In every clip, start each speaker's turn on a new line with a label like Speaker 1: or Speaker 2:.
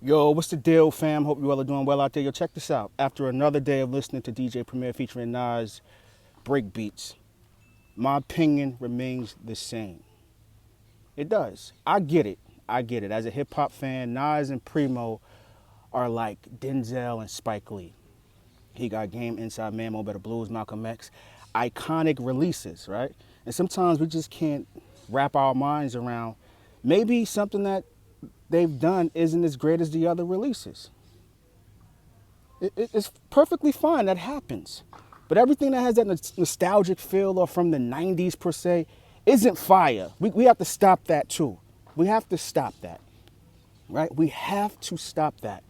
Speaker 1: Yo, what's the deal, fam? Hope you all are doing well out there. Yo, check this out. After another day of listening to DJ Premier featuring Nas break beats, my opinion remains the same. It does. I get it. I get it. As a hip hop fan, Nas and Primo are like Denzel and Spike Lee. He got Game, Inside Man, Mo Better Blues, Malcolm X. Iconic releases, right? And sometimes we just can't wrap our minds around maybe something that they've done isn't as great as the other releases. It's perfectly fine, that happens. But everything that has that nostalgic feel or from the 90s per se isn't fire. We have to stop that too. We have to stop that, right? We have to stop that.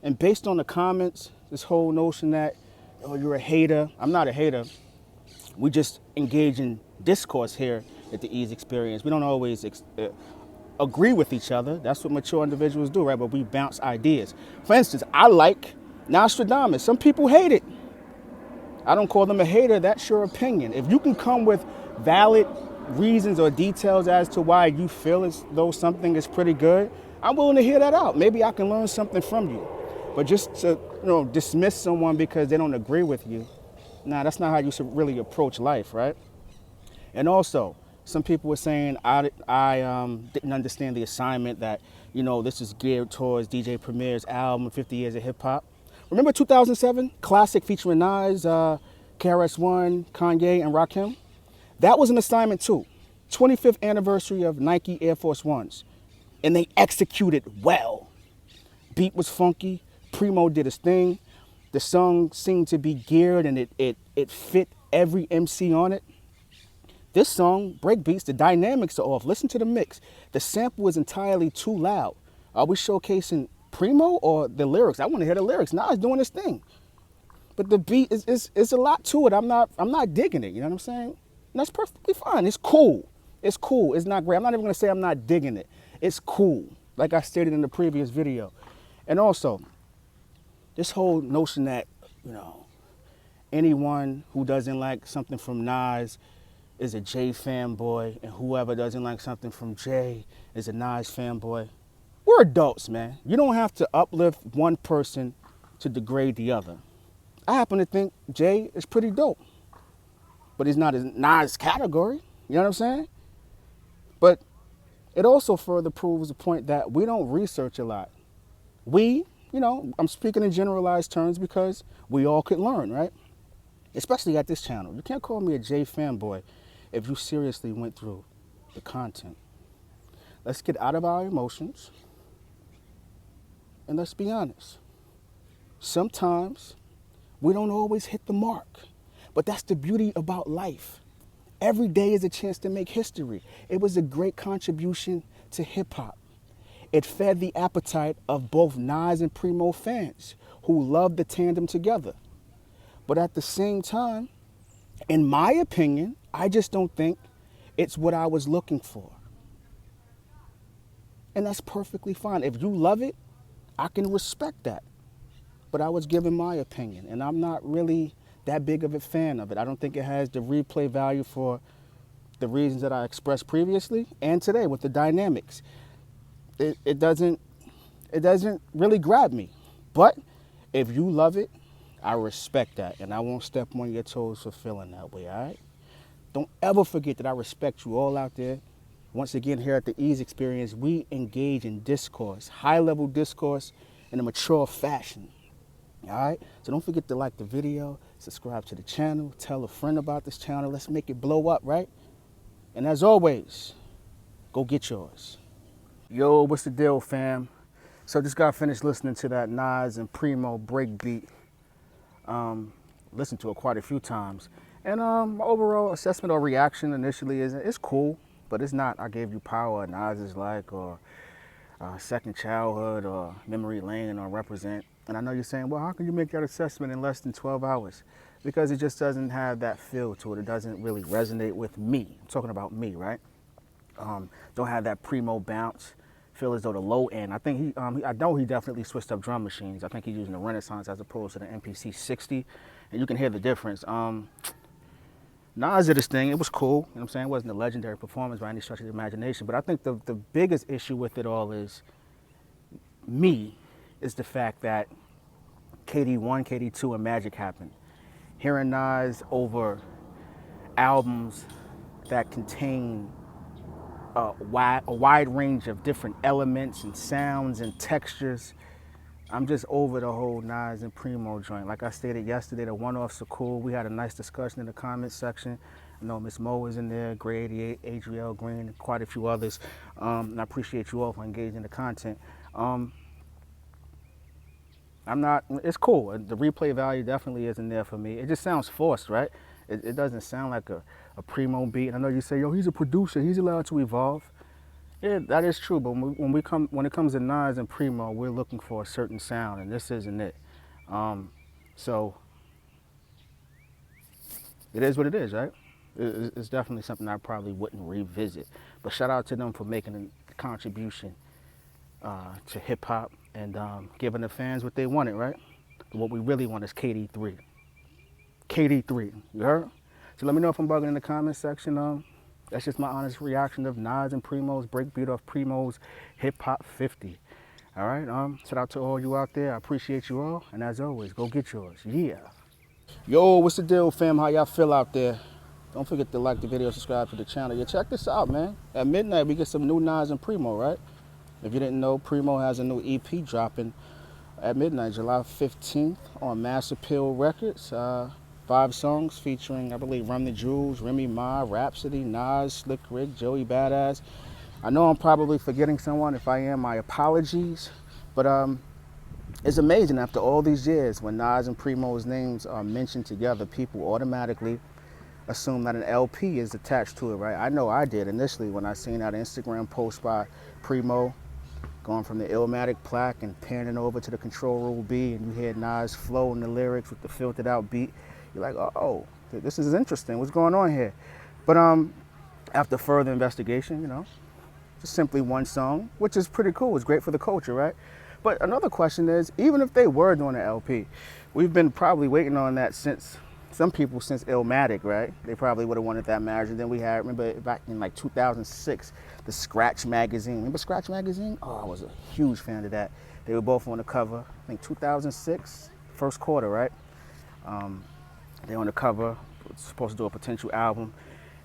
Speaker 1: And based on the comments, this whole notion that, oh, you're a hater. I'm not a hater. We just engage in discourse here at the Ease Experience. We don't always agree with each other. That's what mature individuals do, right? But we bounce ideas. For instance, I like Nostradamus. Some people hate it. I don't call them a hater. That's your opinion. If you can come with valid reasons or details as to why you feel as though something is pretty good, I'm willing to hear that out. Maybe I can learn something from you. But just to dismiss someone because they don't agree with you, nah, that's not how you should really approach life, right? And also, some people were saying I didn't understand the assignment that, this is geared towards DJ Premier's album, 50 Years of Hip Hop. Remember 2007? Classic featuring Nas, Krs-One, Kanye, and Rakim? That was an assignment too. 25th anniversary of Nike Air Force Ones. And they executed well. Beat was funky. Primo did his thing. The song seemed to be geared and it fit every MC on it. This song, breakbeats, the dynamics are off. Listen to the mix. The sample is entirely too loud. Are we showcasing Primo or the lyrics? I want to hear the lyrics. Nas doing his thing. But the beat is a lot to it. I'm not digging it. You know what I'm saying? And that's perfectly fine. It's cool. It's cool. It's not great. I'm not even going to say I'm not digging it. It's cool, like I stated in the previous video. And also, this whole notion that, anyone who doesn't like something from Nas is a Jay fanboy, and whoever doesn't like something from Jay is a Nas fanboy. We're adults, man. You don't have to uplift one person to degrade the other. I happen to think Jay is pretty dope, but he's not in Nas category. You know what I'm saying? But it also further proves the point that we don't research a lot. I'm speaking in generalized terms because we all could learn, right? Especially at this channel. You can't call me a Jay fanboy if you seriously went through the content. Let's get out of our emotions and let's be honest. Sometimes we don't always hit the mark, but that's the beauty about life. Every day is a chance to make history. It was a great contribution to hip hop. It fed the appetite of both Nas and Primo fans who loved the tandem together. But at the same time, in my opinion, I just don't think it's what I was looking for. And that's perfectly fine. If you love it, I can respect that. But I was giving my opinion, and I'm not really that big of a fan of it. I don't think it has the replay value for the reasons that I expressed previously and today with the dynamics. It doesn't really grab me. But if you love it, I respect that, and I won't step on your toes for feeling that way, all right? Don't ever forget that I respect you all out there. Once again, here at the Ease Experience, we engage in discourse, high-level discourse in a mature fashion, all right? So don't forget to like the video, subscribe to the channel, tell a friend about this channel. Let's make it blow up, right? And as always, go get yours. Yo, what's the deal, fam? So just got finished listening to that Nas and Primo breakbeat. Listened to it quite a few times. And my overall assessment or reaction initially is it's cool, but it's not I Gave You Power, Nas is Like, or Second Childhood, or Memory Lane, or Represent. And I know you're saying, well, how can you make that assessment in less than 12 hours? Because it just doesn't have that feel to it. It doesn't really resonate with me. I'm talking about me, right? Don't have that Primo bounce. Feel as though the low end. I think I know he definitely switched up drum machines. I think he's using the Renaissance as opposed to the MPC 60, and you can hear the difference. Nas did his thing. It was cool. You know what I'm saying? It wasn't a legendary performance by any stretch of the imagination. But I think the biggest issue with it all is me is the fact that KD1, KD2, and Magic happened. Hearing Nas over albums that contain a wide range of different elements and sounds and textures. I'm just over the whole Nas and Primo joint. Like I stated yesterday, the one-offs are cool. We had a nice discussion in the comments section. I know Miss Mo was in there, Gray 88, Adriel Green, and quite a few others. And I appreciate you all for engaging in the content. It's cool. The replay value definitely isn't there for me. It just sounds forced, right? It doesn't sound like a Primo beat. And I know you say, yo, he's a producer, he's allowed to evolve. Yeah, that is true, but when it comes to Nas and Primo, we're looking for a certain sound, and this isn't it. So it is what it is, right? It's definitely something I probably wouldn't revisit. But shout out to them for making a contribution to hip hop and giving the fans what they wanted, right? What we really want is KD3. KD3, you heard? So let me know if I'm bugging in the comment section. That's just my honest reaction of Nas and Primo's breakbeat off Primo's Hip Hop 50. All right, shout out to all you out there. I appreciate you all, and as always, go get yours. Yeah. Yo, what's the deal, fam? How y'all feel out there? Don't forget to like the video, subscribe to the channel. Yeah, check this out, man. At midnight, we get some new Nas and Primo, right? If you didn't know, Primo has a new EP dropping at midnight, July 15th on Mass Appeal Records. 5 songs featuring, I believe, Run the Jewels, Remy Ma, Rhapsody, Nas, Slick Rick, Joey Badass. I know I'm probably forgetting someone. If I am, my apologies. But it's amazing after all these years, when Nas and Primo's names are mentioned together, people automatically assume that an LP is attached to it, right? I know I did initially when I seen that Instagram post by Primo going from the Illmatic plaque and panning over to the Control Room B, and you hear Nas flow in the lyrics with the filtered out beat. You're like, oh, this is interesting. What's going on here? But after further investigation, you know, just simply one song, which is pretty cool. It's great for the culture, right? But another question is, even if they were doing an LP, we've been probably waiting on that since, some people since Illmatic, right? They probably would have wanted that marriage. And then we had, remember back in like 2006, the Scratch magazine. Remember Scratch magazine? Oh, I was a huge fan of that. They were both on the cover, I think 2006, first quarter, right? They on the cover, supposed to do a potential album.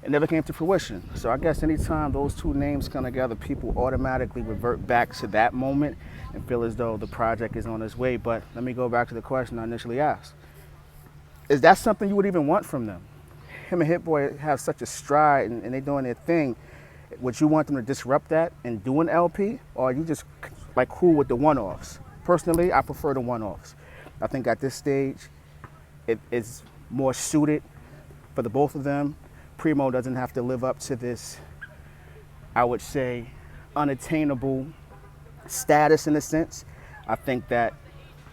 Speaker 1: It never came to fruition. So I guess anytime those two names come together, people automatically revert back to that moment and feel as though the project is on its way. But let me go back to the question I initially asked. Is that something you would even want from them? Him and Hit Boy have such a stride and they doing their thing. Would you want them to disrupt that and do an LP? Or are you just like cool with the one-offs? Personally, I prefer the one-offs. I think at this stage, it is more suited for the both of them. Primo doesn't have to live up to this, I would say, unattainable status in a sense. I think that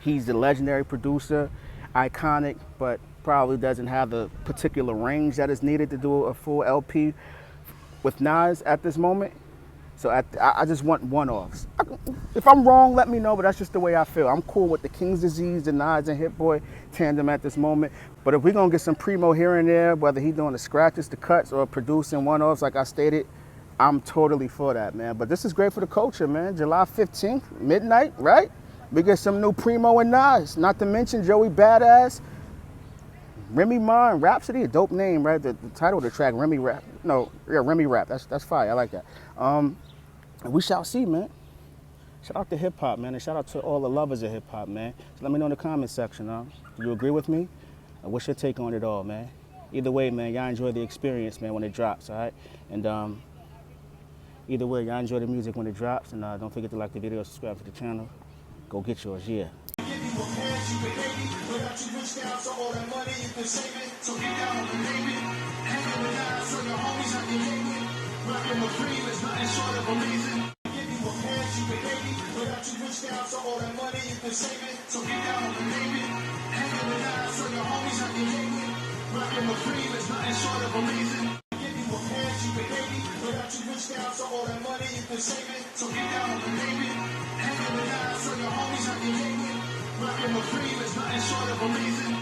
Speaker 1: he's the legendary producer, iconic, but probably doesn't have the particular range that is needed to do a full LP with Nas at this moment. So I just want one-offs. If I'm wrong, let me know, but that's just the way I feel. I'm cool with the King's Disease, the Nas and Hit Boy tandem at this moment. But if we're going to get some Primo here and there, whether he's doing the scratches, the cuts, or producing one-offs like I stated, I'm totally for that, man. But this is great for the culture, man. July 15th, midnight, right? We get some new Primo and Nas. Not to mention Joey Badass, Remy Ma and Rhapsody, a dope name, right? The title of the track, Remy Rap. No, yeah, Remy Rap. That's fire. I like that. We shall see, man. Shout out to hip hop, man, and shout out to all the lovers of hip hop, man. So let me know in the comment section, do you agree with me? What's your take on it all, man? Either way, man, y'all enjoy the experience, man, when it drops, all right? And either way, y'all enjoy the music when it drops, and don't forget to like the video, subscribe to the channel. Go get yours, yeah. Rockin' with free is nothing short of amazing. Give you a pass, you can hate it. Without you rich down, so all that money you can save it. So get down on the name it. Hanging with Nas, so your homies have you hate it. Rockin' with free is nothing short of amazing. Give you a pass, you can hate it. Without you rich down, so all that money you can save it. So get down on the name it. Hanging with Nas, so your homies have you hate it. Rockin' with free is nothing short of amazing.